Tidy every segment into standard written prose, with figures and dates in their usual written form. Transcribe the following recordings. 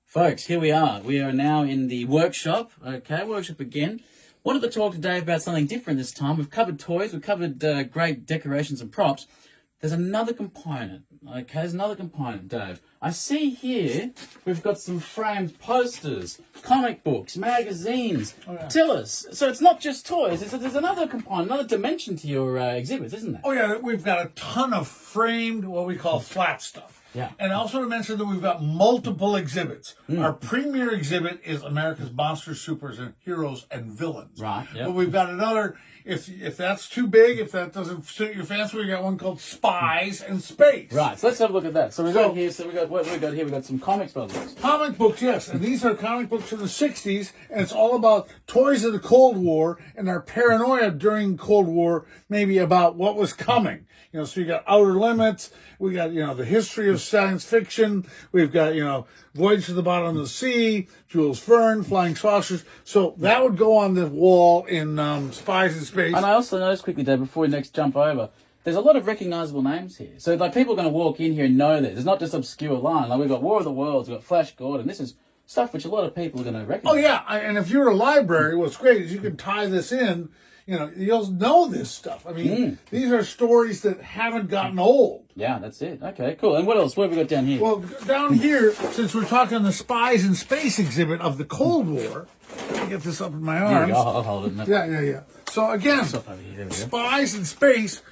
Folks, here we are. We are now in the workshop. Okay, workshop again. Wanted to talk today about something different this time. We've covered toys, we've covered great decorations and props. There's another component. Okay, there's another component, Dave. I see here we've got some framed posters, comic books, magazines. Oh, yeah. Tell us. So it's not just toys. There's another component, another dimension to your exhibits, isn't there? Oh, yeah, we've got a ton of framed, what we call flat stuff. Yeah. And also to mention that we've got multiple exhibits. Our premier exhibit is America's Monsters, Supers, and Heroes and Villains. Right, yep. But we've got another, if that's too big, if that doesn't suit your fancy, we've got one called Spies and Space. Right, so let's have a look at that. So we've got here, what have we got here? We've got some comics brothers. Comic books, yes. And these are comic books from the 60s, and it's all about toys of the Cold War and our paranoia during Cold War, maybe about what was coming. You know, so you got Outer Limits, we got, the history of science fiction, we've got, Voyage to the Bottom of the Sea, Jules Verne, Flying Saucers. So that would go on the wall in Spies in Space. And I also noticed quickly, Dave, before we next jump over, there's a lot of recognizable names here. So, people are going to walk in here and know this. It's not just obscure line. Like, we've got War of the Worlds, we've got Flash Gordon. This is stuff which a lot of people are going to recognize. Oh, yeah. And if you're a library, what's great is you can tie this in. You'll know this stuff. I mean, these are stories that haven't gotten old. Yeah, that's it. Okay, cool. And what else? What have we got down here? Well, down here, since we're talking the Spies in Space exhibit of the Cold War, let me get this up in my arms. I'll hold it. Yeah. So again, Over here. There we go. Spies in Space.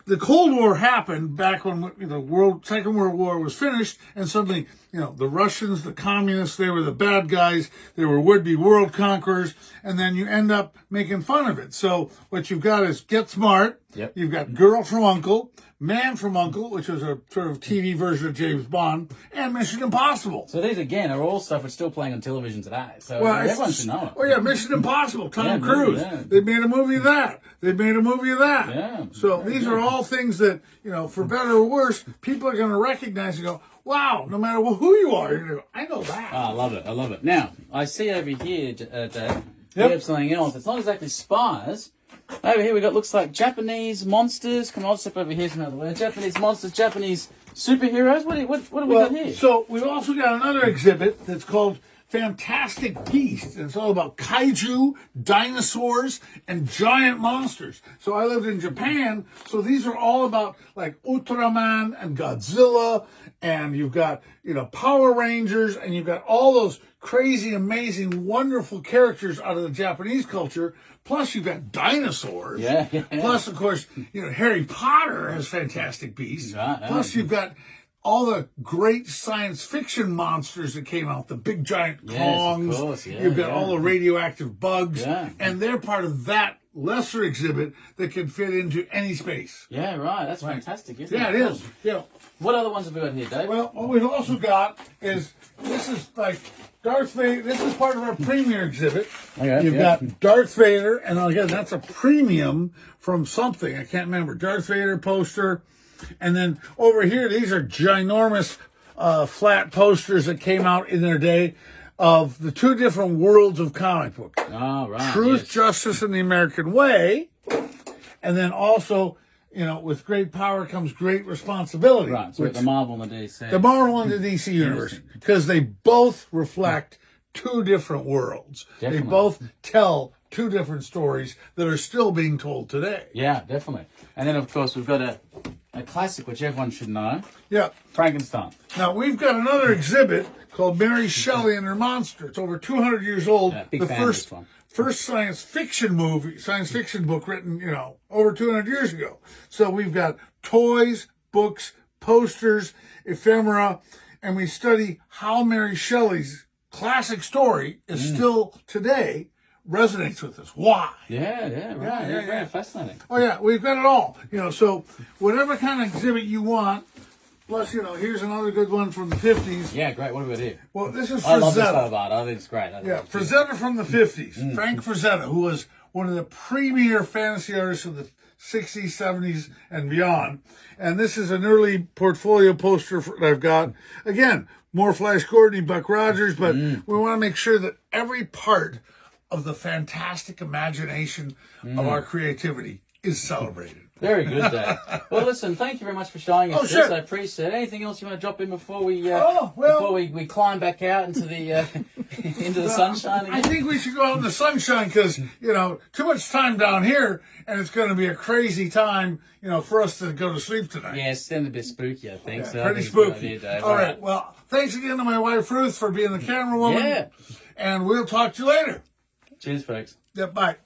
The Cold War happened back when the Second World War was finished, and suddenly, the Russians, the communists, they were the bad guys. They were would-be world conquerors, and then you end up making fun of it. So what you've got is Get Smart. Yep. You've got Girl from U.N.C.L.E., Man from U.N.C.L.E., which was a sort of TV version of James Bond, and Mission Impossible. So these, again, are all stuff that's still playing on television today. So Well, everyone should know it. Oh, yeah, Mission Impossible, Tom Yeah, Cruise. yeah. They made a movie of that. They made a movie of that. Yeah. So these are all things that, for better or worse, people are going to recognize and go, wow, no matter who you are, you're going to go, I know that. Oh, I love it. Now, I see over here, Dave, we Yep. have something else. It's not exactly spies. Over here we got, looks like Japanese monsters. Come on, I'll step over here from another way. Japanese monsters, Japanese superheroes. What have we got here? So we've also got another exhibit that's called Fantastic Beasts. It's all about kaiju, dinosaurs, and giant monsters. So I lived in Japan, so these are all about like Ultraman and Godzilla, and you've got, Power Rangers, and you've got all those crazy, amazing, wonderful characters out of the Japanese culture. Plus, you've got dinosaurs. Yeah. Plus, of course, Harry Potter has Fantastic Beasts. Yeah. Plus, you've got all the great science fiction monsters that came out, the big giant Kongs. Yes, of course. Yeah, You've got all the radioactive bugs. Yeah. And they're part of that lesser exhibit that can fit into any space. Yeah, right. That's fantastic, isn't Yeah, it? it is. Yeah. What other ones have we got here, Dave? Well, what we've also got is, this is like Darth Vader. This is part of our premier exhibit. Okay, You've yeah. got Darth Vader, and again, that's a premium from something. I can't remember. Darth Vader poster. And then over here, these are ginormous flat posters that came out in their day of the two different worlds of comic books. Oh, right. Truth, yes. Justice, and the American Way. And then also, with great power comes great responsibility. Right, so the Marvel and the DC. The Marvel and the DC universe. Because they both reflect two different worlds. Definitely. They both tell two different stories that are still being told today. Yeah, definitely. And then, of course, we've got a classic which everyone should know, Yeah. Frankenstein. Now, we've got another exhibit called Mary Shelley and Her Monster. It's over 200 years old. Yeah, big the fan of first this one. first science fiction book written, over 200 years ago. So we've got toys, books, posters, ephemera, and we study how Mary Shelley's classic story is still today resonates with us. Why? Yeah, right. Yeah. Very fascinating. Oh, yeah, we've got it all. So whatever kind of exhibit you want, plus, here's another good one from the 50s. Yeah, great. What have we got here? Well, this is I love this Frazetta. stuff, I think it's great. Frazetta from the 50s. Frank Frazetta, who was one of the premier fantasy artists of the 60s, 70s, and beyond. And this is an early portfolio poster that I've got. Again, more Flash Gordon, Buck Rogers, but we want to make sure that every part of the fantastic imagination of our creativity is celebrated. Very good, Dave. Well, listen, thank you very much for showing us this. Sure. I appreciate it. Anything else you want to drop in before we we climb back out into the into the sunshine again? I think we should go out in the sunshine because, too much time down here and it's going to be a crazy time, for us to go to sleep tonight. Yeah, it's getting a bit spooky, I think. So Pretty I think it's a good spooky. idea, Dave. All right. Well, thanks again to my wife, Ruth, for being the camera woman. Yeah. And we'll talk to you later. Cheers, folks. Yeah, bye.